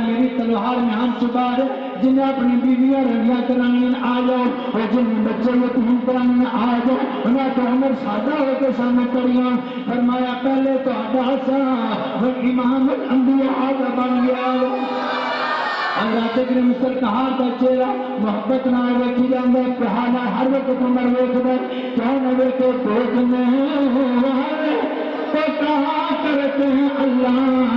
میری تلوار میں ہم چکا ہے جنہیں اپنی بیویاں رنگیاں کرانی آ جاؤ اور جن بچے یتیم کرانی آ جاؤ انہیں تو عمر سادہ ہو کے سامنے کریاں فرمایا پہلے تو آدھا وہ امام الانبیاء آدھا بن گیا حضرت کریم سرکار کا چہرہ محبت نہ ویکھی جاندے پہاڑا ہر وقت عمر ویکھدے کیوں نہ ویکھے دیکھنے والے تو کہا کرتے ہیں اللہ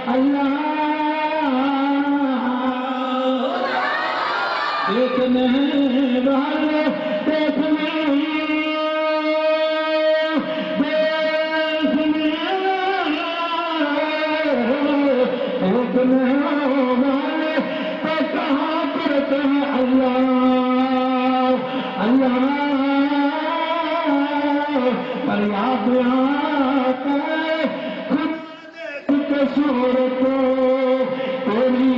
اللہ دیکھنے والے دیکھنے والے تو کہاں کرتے ہیں اللہ اللہ پر یاد آتا ہے خود کے صورت تیری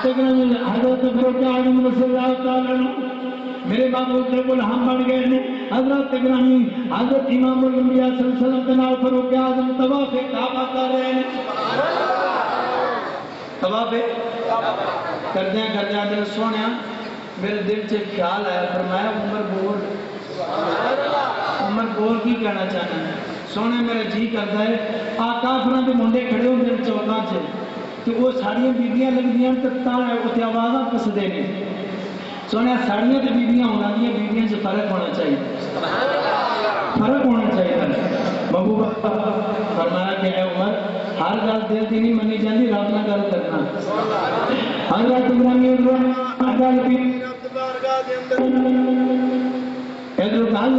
حضرت فاروق اعظم رضی اللہ تعالیٰ عنہ میرے محبوب سے ہم بن گئے ہیں حضرت گرامی حضرت امام الانبیاء صلی اللہ علیہ وسلم کے نام فاروق اعظم طواف کعبہ کر رہے ہیں طواف کردیا دل سونے میرے دل سے خیال آیا فرمایا عمر بول کی کہنا چاہنا ہے سونے میرے جی کرتا ہے کافراں دے منڈے کھڑے ہوں دل چوکاں سے کہ وہ ساڑیاں بیبیاں لگدیاں تے اتنے آوازاں پسدے نے سونے ساڑیاں تے بیبیاں ہونا دیا بیبیاں سے فرق ہونا چاہیے فرق ہونا چاہیے محبوبہ فرمایا کہ اے عمر ہر گل دل دی نہیں منی جاندی رب نال گل کرنا حضرت ابراہیم گل بھی ادھر گل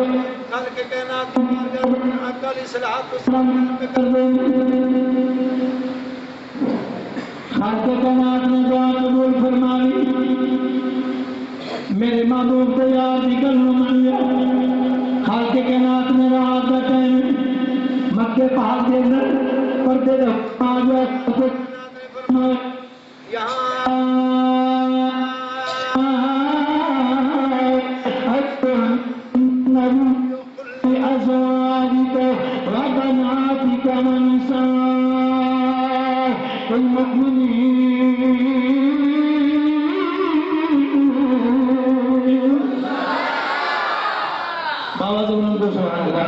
کے کہنا آقا علیہ السلام پہ کر دیں خالق کائنات نے دعا قبول فرمائی میرے محبوب کو یاد نکل نمائیا خالق کائنات نے رات کا ٹائم مکے پہاڑ کے اندر پردے رکھ آ گیا یہاں ازواجک وبناتک ونساء المؤمنین بابا زمان کو سبحان اللہ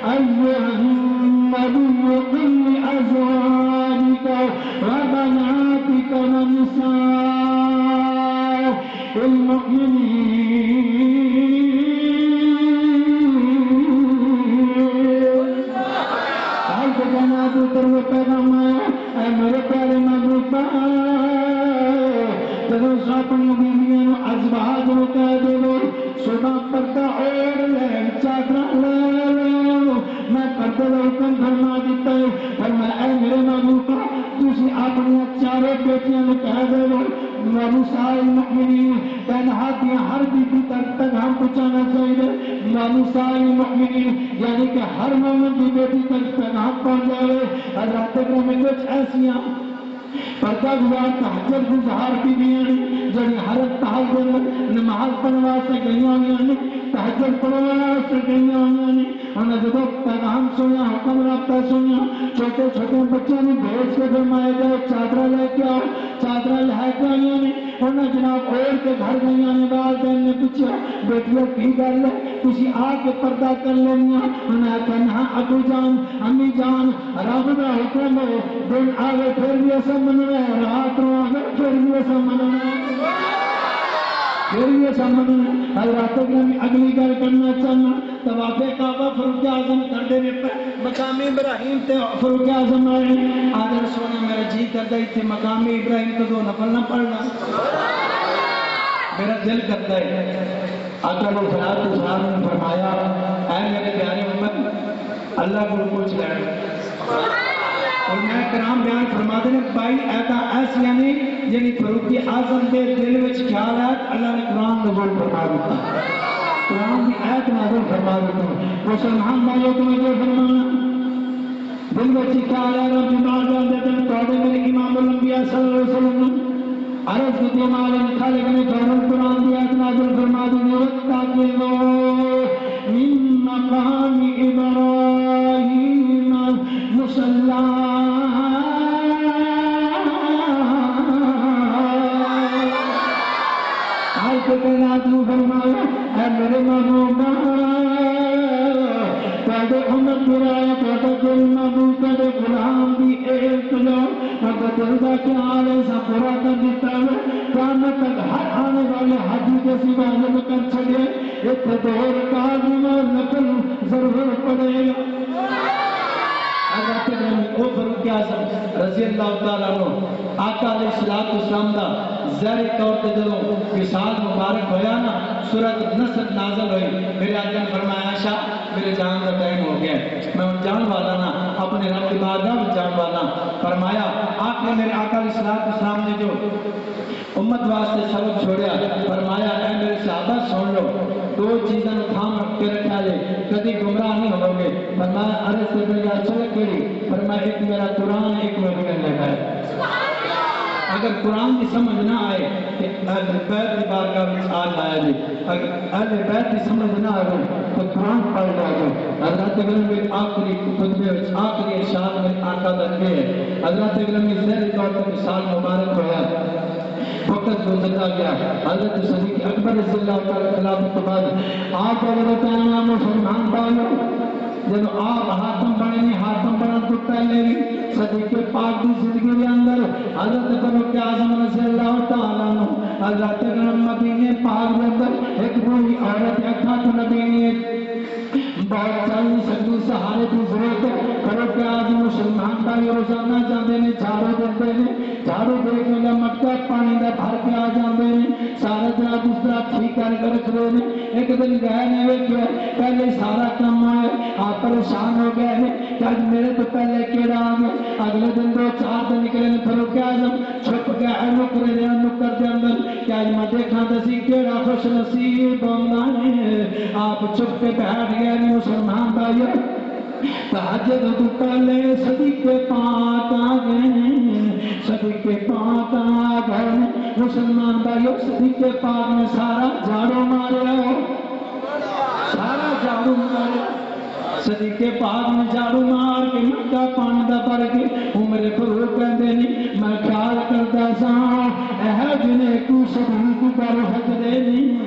ایہا النبی قل ازواجک وبناتک ونساء المؤمنین وہ پیغام آیا اے میرے پیارے محبوب جب اپنی بیویاں ازواج کو کہہ دو صبح پردہ اوڑھ لے چادر لے میں پردے کا حکم فرما دیتا ہے اور میں اے میرے محبوب تسی اپنی چاروں بیٹیاں کو کہہ دو نساء المؤمنین تنہا ہر بیوی تک پیغام پہنچانا چاہیے نساء المؤمنین یعنی کہ ہر مومن کی بیٹی تک پیغام پہنچ جائے حضرات میں کچھ ایسیاں پردہ گزار تہجد گزار کی بھی جڑی ہر تہجد نماز پڑھوا سے گئیاں ہوئی تہجد پڑھوا سے گئیاں ہوئی انہیں جب پیغام سنیا حکم رابطہ سنیا چھوٹے چھوٹے بچوں نے بھیج کے فرمائے گئے چادر لے کے آؤ چادر لے کے آئی نے انہیں جناب اوڑھ کے گھر گئی نے والدین نے پوچھا بیٹیاں کی گل ہے تسی آ کے پردہ کر لینیا انہیں کہنا ابو جان امی جان رب دا حکم ہے دن آگے پھر بھی ایسا مننا ہے رات رو آگے پھر بھی ایسا مننا ہے پھر بھی ایسا مننا ہے حضرات میں اگلی گل کرنا چاہنا طواف کعبہ فاروق اعظم کر دینے پر مقام ابراہیم تے فاروق اعظم آئے آدھر سونے میرا جی کرتا ہے تھے مقام ابراہیم کو دو نفل نہ پڑھنا میرا دل کرتا ہے آقا علیہ السلام نے فرمایا اے میرے پیارے امت اللہ کو پوچھ لیں اور میں کرام بیان فرما دیں بائی ایتا ایسی یعنی یعنی فاروق اعظم دے دل وچ خیال ہے اللہ نے قرآن نزول فرما دیتا قرآن کی آیت نازل فرما دیتا مسلمان بھائیوں کو جو فرمانا دل وچ خیال ہے رب بیمار جان دیتے ہیں توڑے میرے امام الانبیاء صلی اللہ علیہ وسلم عرض کی مالن خالق نے قرآن کی آیت نازل نازل فرما دی واتخذوا من مقام ابراہیم مصلی نازل فرمایا اے میرے محبوب تیرے امت برایا تیرے دل محبوب تیرے غلام دی ایک جو اگر دل دا خیال ایسا پورا کر دیتا ہے قیامت تک ہر آنے والے حاجی جیسی واجب کر چھڑے اتنے دور کاظم اور نقل ضرور پڑے گا حضرت او فاروق اعظم رضی اللہ تعالیٰ عنہ آقا علیہ السلام دا ظاہری طور تے جدوں وصال مبارک ہویا نا سورۃ نصر نازل ہوئی میرے آقا نے فرمایا عائشہ میرے جان کا ٹائم ہو گیا میں جان والا نا اپنے رب کی بارگاہ میں جان والا فرمایا آپ نے میرے آقا علیہ السلام نے جو امت واسطے سبق چھوڑیا فرمایا اے میرے صحابہ سن لو دو چیزیں تھام رکھ کے رکھا جائے کبھی گمراہ نہیں ہو گے فرمایا ارے سے بڑھیا چلے کیڑی فرمایا ایک میرا قرآن ایک میں بگڑ لگا ہے اگر قرآن کی سمجھ نہ آئے کہ اہل بیت کی بارگاہ میں آج آیا جی اگر اہل بیت کی سمجھ نہ آئے تو قرآن پڑھ جائے حضرت گرم میں آخری خطبے آخری ارشاد میں آقا درگے ہے حضرت گرم میں ظاہری طور پر مثال مبارک ہویا وقت گزرتا گیا حضرت صدیق اکبر رضی اللہ تعالیٰ خلافت کے بعد آپ حضرت نام مسلمان پالو جب آپ حاتم بنے نہیں حاتم بنا تو پہلے بھی صدیق پاک کی زندگی کے اندر حضرت فاروق اعظم رضی اللہ تعالیٰ عنہ حضرت مدینے پاک کے اندر ایک بوڑھی عورت اکھا تو نبی نے بہت چاہیے سکتی سہارے کی ضرورت ہے فاروق اعظم مسلمان کا یہ روزانہ جاندے نے جھاڑو دیتے ہیں جھاڑو دے کے لیا مٹکا پانی دا بھر کے آ جاندے ہیں سارا جناب دوسرا ٹھیک کر کے رکھ رہے ہیں ایک دن گئے نے ویکھیا پہلے سارا کام آئے آپ پریشان ہو گئے ہیں کہ آج میرے تو پہلے کیڑا آ گئے اگلے دن دو چار دن نکلے نے فاروق اعظم چھپ گیا ہے نکرے نے نکر دے اندر کہ آج میں دیکھا دسی کیڑا خوش نصیب ہونا ہے آپ چھپ کے بیٹھ گئے نے مسلمان بھائیو تہجد تو پہلے صدیق پاک آ گئے صدیق پاک آ گئے مسلمان بھائیو صدیق پاک نے سارا جھاڑو ماریا سارا جھاڑو ماریا صدیق پاک نے جھاڑو مار کے مٹکا پانی دا بھر کے عمر فاروق کہندے نہیں میں خیال کرتا سا اے جنے کو صدیق پر حق دے نہیں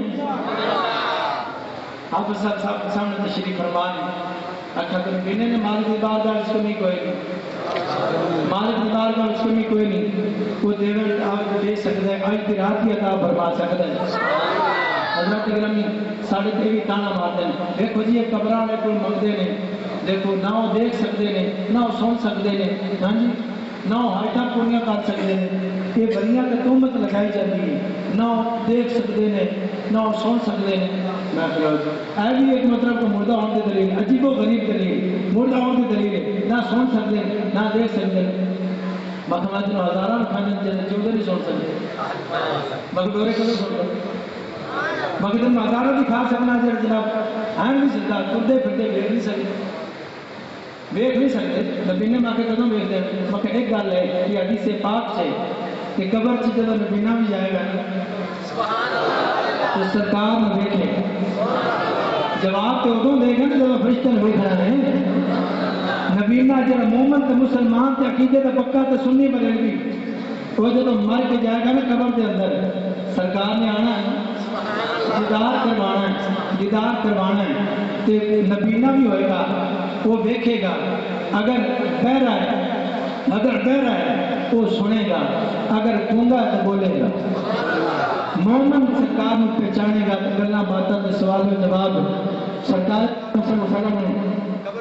آپ سب سامنے تشریف فرما لیں اچھا تو بینے نے مالک دی بارگاہ اس کو نہیں کوئی نہیں مالک دی بارگاہ اس کو نہیں کوئی نہیں وہ دیور آپ کو دے سکتا ہے آج کی رات ہی عطا فرما سکتا ہے حضرت گرامی ساڑھے تیوی تانا مارتے ہیں دیکھو جی یہ قبران نے کوئی مقدے نے دیکھو نہ وہ دیکھ سکتے ہیں نہ وہ سن سکتے ہیں ہاں جی نہ وہ ہائٹا پورنیاں کر سکتے ہیں یہ بریاں کا تہمت لگائی جاتی ہے نہ وہ دیکھ سکتے ہیں نہ وہ سن سکتے ہیں میں خیال اے بھی ایک مطلب کو مردہ ہونے کی دلیل عجیب و غریب دلیل مردہ ہونے کی دلیل نہ سن سکتے نہ دیکھ سکتے مخمات نے ہزارہ کھانے چودہ نہیں سن سکتے مقدورے کلو سن سکتے مقدر میں ہزارہ بھی کھا سکنا جناب ہاں نہیں سکتا کردے پھرتے بیٹھ نہیں سکتے بیٹھ نہیں سکتے نبینے ماں کے قدم بیٹھتے ہیں مگر ایک گل ہے کہ حدیث پاک سے کہ قبر سے جب نبینہ بھی جائے گا تو سرکار میں بیٹھے جواب تو ادوں دے گا جب فرشتے میں بیٹھا رہے نبینہ جب مومن تے مسلمان تے عقیدے تے پکا تے سنی بدل گئی وہ جب مر کے جائے گا نا قبر کے اندر سرکار نے آنا ہے دیدار کروانا ہے تے نبینہ بھی ہوئے گا وہ دیکھے گا اگر بہرا ہے وہ سنے گا اگر گونگا تو بولے گا مومن سرکار میں پہچانے گا تو گلنا باتاں کے سوال و جواب سرکار صلی اللہ علیہ وسلم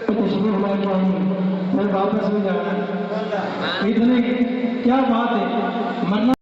تشریف لے جائیں پھر واپس بھی جانا اتنے کیا بات ہے مرنا